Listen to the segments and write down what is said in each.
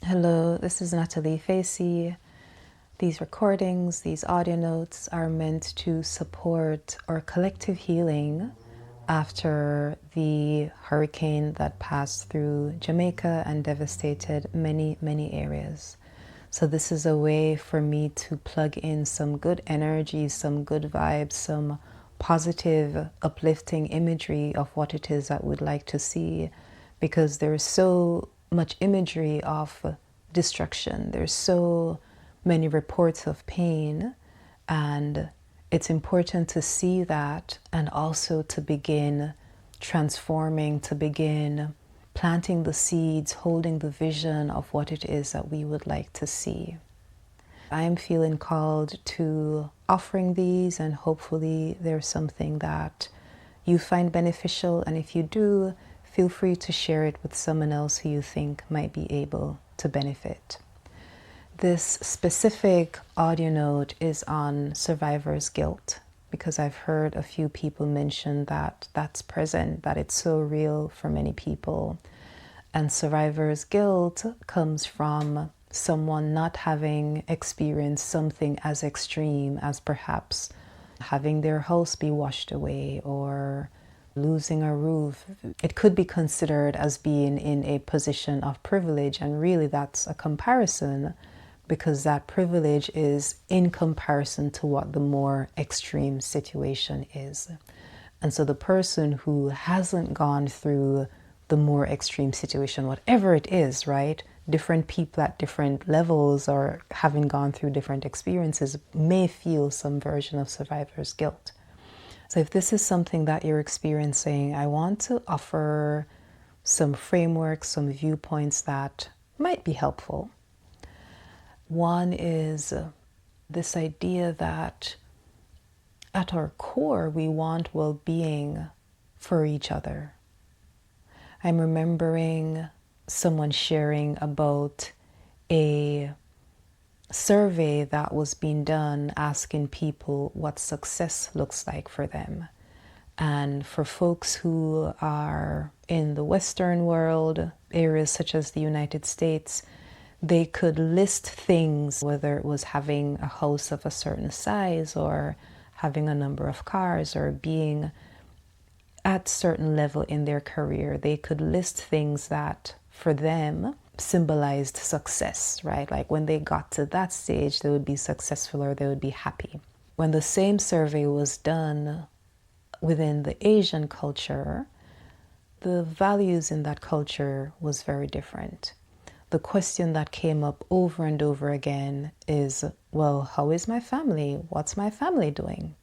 Hello, this is Natalie Facey. These recordings, these audio notes are meant to support our collective healing after the hurricane that passed through Jamaica and devastated many, many areas. So this is a way for me to plug in some good energy, some good vibes, some positive, uplifting imagery of what it is that we'd like to see, because there's so much imagery of destruction. There's so many reports of pain, and it's important to see that and also to begin transforming, to begin planting the seeds, holding the vision of what it is that we would like to see. I am feeling called to offering these, and hopefully there's something that you find beneficial, and if you do, feel free to share it with someone else who you think might be able to benefit. This specific audio note is on survivor's guilt, because I've heard a few people mention that that's present, that it's so real for many people. And survivor's guilt comes from someone not having experienced something as extreme as perhaps having their house be washed away or losing a roof. It could be considered as being in a position of privilege, and really that's a comparison, because that privilege is in comparison to what the more extreme situation is. And so the person who hasn't gone through the more extreme situation, whatever it is, right? Different people at different levels or having gone through different experiences may feel some version of survivor's guilt. So if this is something that you're experiencing, I want to offer some frameworks, some viewpoints that might be helpful. One is this idea that at our core, we want well-being for each other. I'm remembering someone sharing about a survey that was being done asking people what success looks like for them. And for folks who are in the Western world, areas such as the United States, they could list things, whether it was having a house of a certain size or having a number of cars or being at certain level in their career. They could list things that for them symbolized success, right? Like when they got to that stage, they would be successful or they would be happy. When the same survey was done within the Asian culture, the values in that culture was very different. The question that came up over and over again is, well, how is my family? What's my family doing?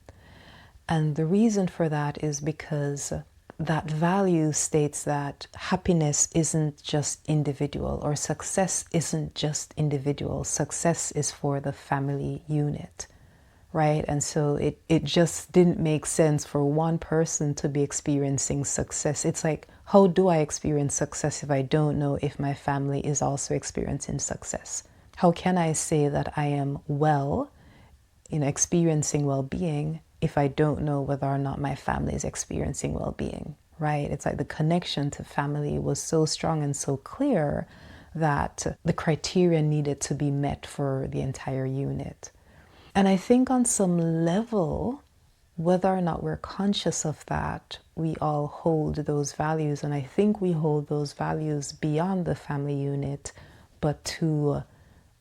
And the reason for that is because that value states that happiness isn't just individual, or success isn't just individual. Success is for the family unit, right? And so it just didn't make sense for one person to be experiencing success. It's like, how do I experience success if I don't know if my family is also experiencing success? How can I say that I am well, experiencing well-being, if I don't know whether or not my family is experiencing well-being, right? It's like the connection to family was so strong and so clear that the criteria needed to be met for the entire unit. And I think on some level, whether or not we're conscious of that, we all hold those values. And I think we hold those values beyond the family unit, but to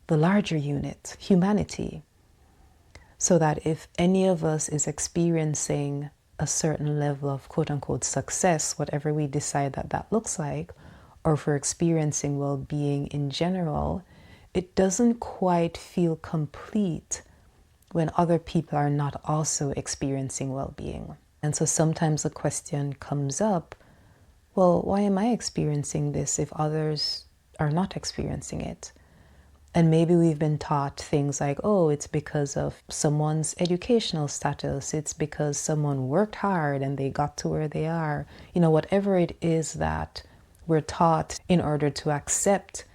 the larger unit, humanity. So that if any of us is experiencing a certain level of quote-unquote success, whatever we decide that that looks like, or if we're experiencing well-being in general, it doesn't quite feel complete when other people are not also experiencing well-being. And so sometimes the question comes up, well, why am I experiencing this if others are not experiencing it? And maybe we've been taught things like, oh, it's because of someone's educational status. It's because someone worked hard and they got to where they are. Whatever it is that we're taught in order to accept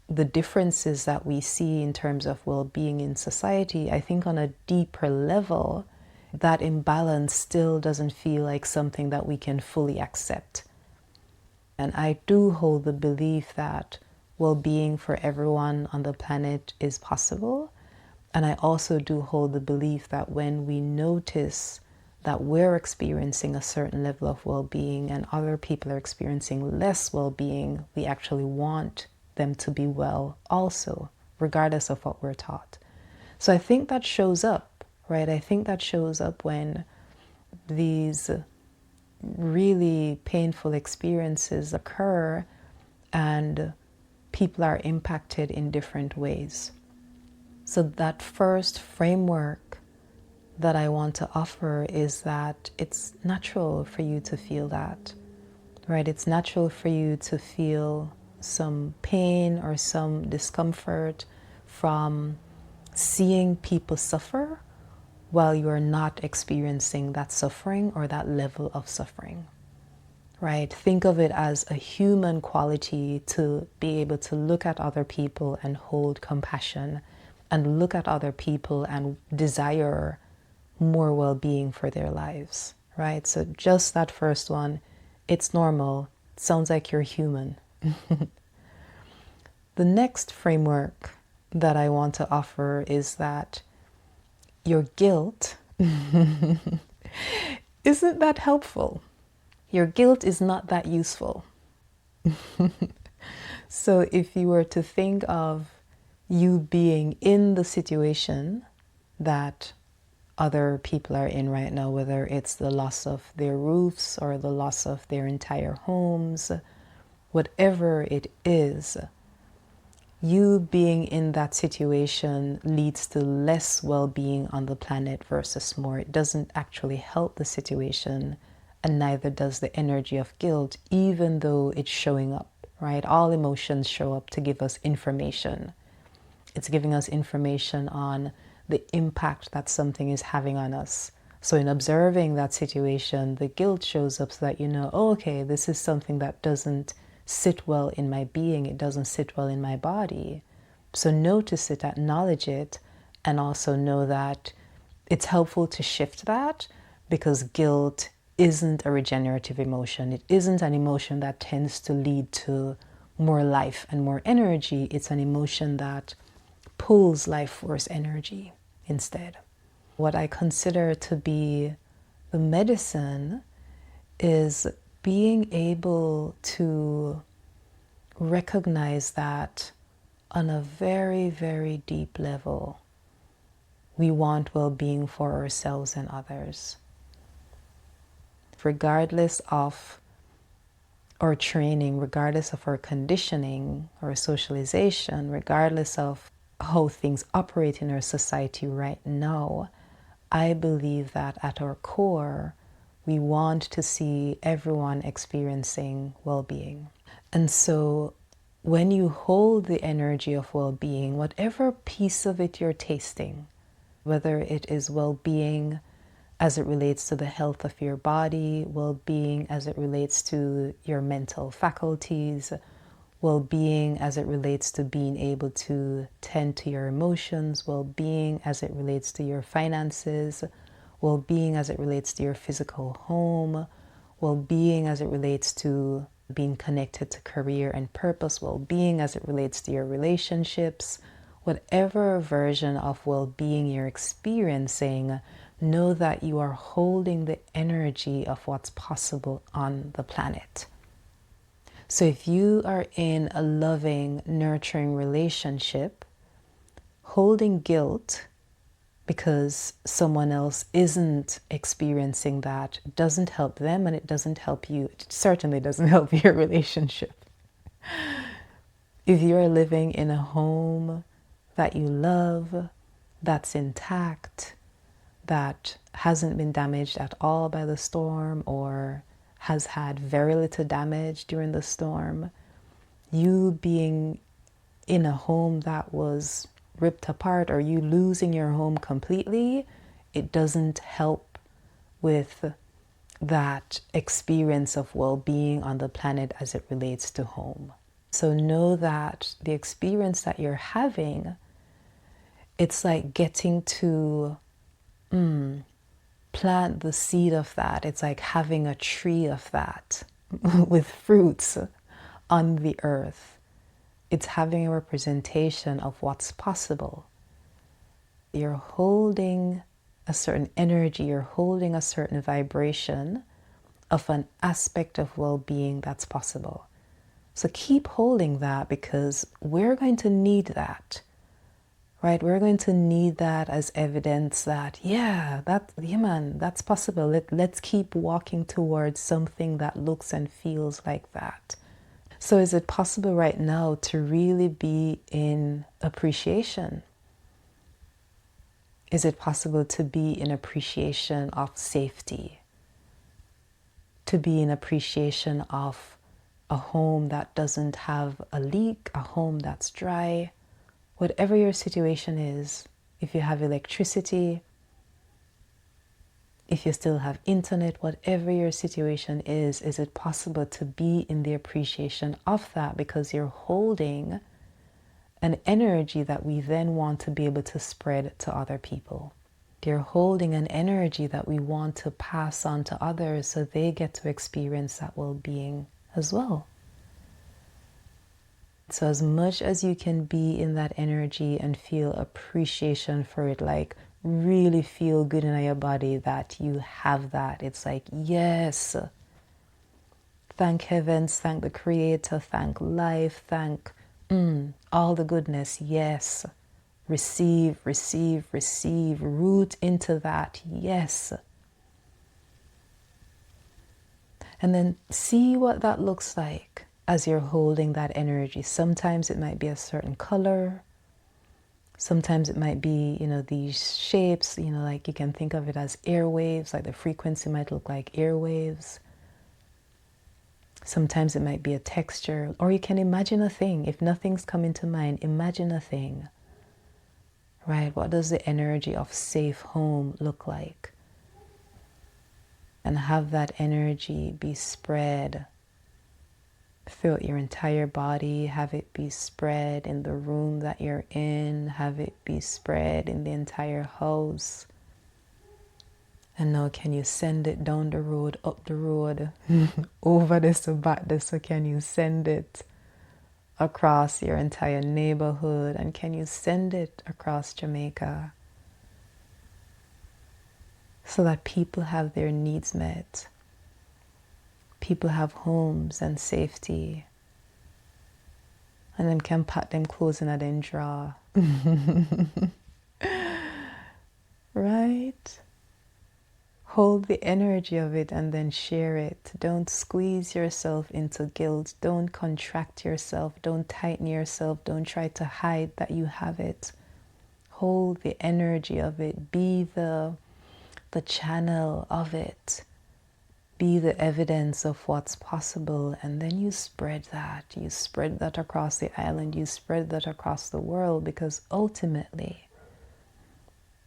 the differences that we see in terms of well-being in society, I think on a deeper level, that imbalance still doesn't feel like something that we can fully accept. And I do hold the belief that well-being for everyone on the planet is possible. And I also do hold the belief that when we notice that we're experiencing a certain level of well-being and other people are experiencing less well-being, we actually want them to be well also, regardless of what we're taught. So I think that shows up, right? I think that shows up when these really painful experiences occur and people are impacted in different ways. So that first framework that I want to offer is that it's natural for you to feel that, right? It's natural for you to feel some pain or some discomfort from seeing people suffer while you are not experiencing that suffering or that level of suffering, right? Think of it as a human quality to be able to look at other people and hold compassion and look at other people and desire more well-being for their lives, right? So just that first one, it's normal. It sounds like you're human. The next framework that I want to offer is that your guilt isn't that helpful. Your guilt is not that useful. So if you were to think of you being in the situation that other people are in right now, whether it's the loss of their roofs or the loss of their entire homes, whatever it is, you being in that situation leads to less well-being on the planet versus more. It doesn't actually help the situation, and neither does the energy of guilt, even though it's showing up, right? All emotions show up to give us information. It's giving us information on the impact that something is having on us. So in observing that situation, the guilt shows up so that you know, oh, okay, this is something that doesn't sit well in my being. It doesn't sit well in my body. So notice it, acknowledge it, and also know that it's helpful to shift that, because guilt isn't a regenerative emotion. It isn't an emotion that tends to lead to more life and more energy. It's an emotion that pulls life force energy instead. What I consider to be the medicine is being able to recognize that on a very, very deep level, we want well-being for ourselves and others. Regardless of our training, regardless of our conditioning or socialization, regardless of how things operate in our society right now, I believe that at our core, we want to see everyone experiencing well-being. And so when you hold the energy of well-being, whatever piece of it you're tasting, whether it is well-being as it relates to the health of your body, well-being as it relates to your mental faculties, well-being as it relates to being able to tend to your emotions, well-being as it relates to your finances, well-being as it relates to your physical home, well-being as it relates to being connected to career and purpose, well-being as it relates to your relationships, whatever version of well-being you're experiencing, know that you are holding the energy of what's possible on the planet. So if you are in a loving, nurturing relationship, holding guilt because someone else isn't experiencing that doesn't help them, and it doesn't help you. It certainly doesn't help your relationship. If you're living in a home that you love, that's intact, that hasn't been damaged at all by the storm or has had very little damage during the storm, you being in a home that was ripped apart or you losing your home completely, it doesn't help with that experience of well-being on the planet as it relates to home. So know that the experience that you're having, it's like getting to plant the seed of that. It's like having a tree of that with fruits on the earth. It's having a representation of what's possible. You're holding a certain energy, you're holding a certain vibration of an aspect of well-being that's possible. So keep holding that, because we're going to need that, right? We're going to need that as evidence that, yeah, man, that's possible. Let's keep walking towards something that looks and feels like that. So is it possible right now to really be in appreciation? Is it possible to be in appreciation of safety? To be in appreciation of a home that doesn't have a leak, a home that's dry, whatever your situation is. If you have electricity, if you still have internet, whatever your situation is it possible to be in the appreciation of that, because you're holding an energy that we then want to be able to spread to other people. You're holding an energy that we want to pass on to others so they get to experience that well-being as well. So as much as you can be in that energy and feel appreciation for it, like really feel good in your body that you have that. It's like, yes, thank heavens, thank the Creator, thank life, thank all the goodness. Yes, receive, receive, receive, root into that. Yes. And then see what that looks like as you're holding that energy. Sometimes it might be a certain color. Sometimes it might be, these shapes, like you can think of it as airwaves, like the frequency might look like airwaves. Sometimes it might be a texture, or you can imagine a thing. If nothing's coming to mind, imagine a thing, right? What does the energy of safe home look like? And have that energy be spread throughout your entire body. Have it be spread in the room that you're in. Have it be spread in the entire house. And now can you send it down the road, up the road, over this or back this? So can you send it across your entire neighborhood? And can you send it across Jamaica? So that people have their needs met. People have homes and safety. And then can pack them clothes in a then drawer. Right? Hold the energy of it and then share it. Don't squeeze yourself into guilt. Don't contract yourself. Don't tighten yourself. Don't try to hide that you have it. Hold the energy of it. Be the channel of it. Be the evidence of what's possible, and then you spread that. You spread that across the island. You spread that across the world, because ultimately,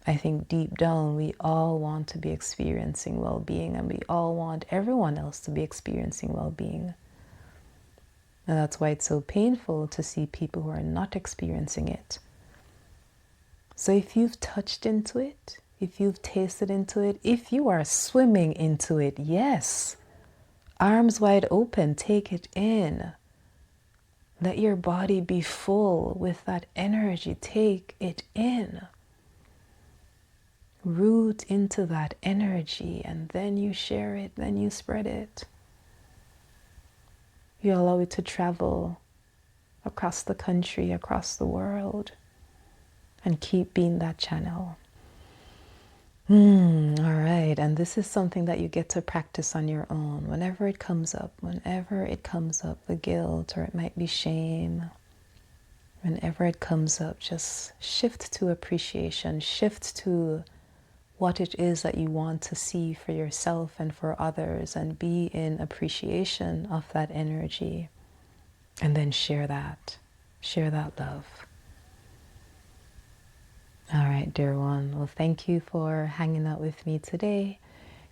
I think deep down we all want to be experiencing well-being, and we all want everyone else to be experiencing well-being. And that's why it's so painful to see people who are not experiencing it. So if you've touched into it, if you've tasted into it, if you are swimming into it, yes, arms wide open, take it in. Let your body be full with that energy. Take it in. Root into that energy, and then you share it, then you spread it. You allow it to travel across the country, across the world, and keep being that channel. All right, and this is something that you get to practice on your own. Whenever it comes up, the guilt, or it might be shame, whenever it comes up, just shift to appreciation, shift to what it is that you want to see for yourself and for others, and be in appreciation of that energy, and then share that love. All right, dear one. Well, thank you for hanging out with me today.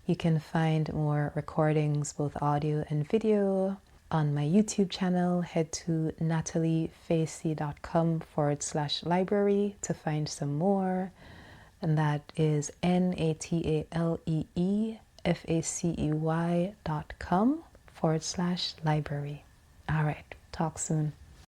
You can find more recordings, both audio and video, on my YouTube channel. Head to nataliefacey.com/library to find some more. And that is NATALEEFACEY.com/library. All right, talk soon.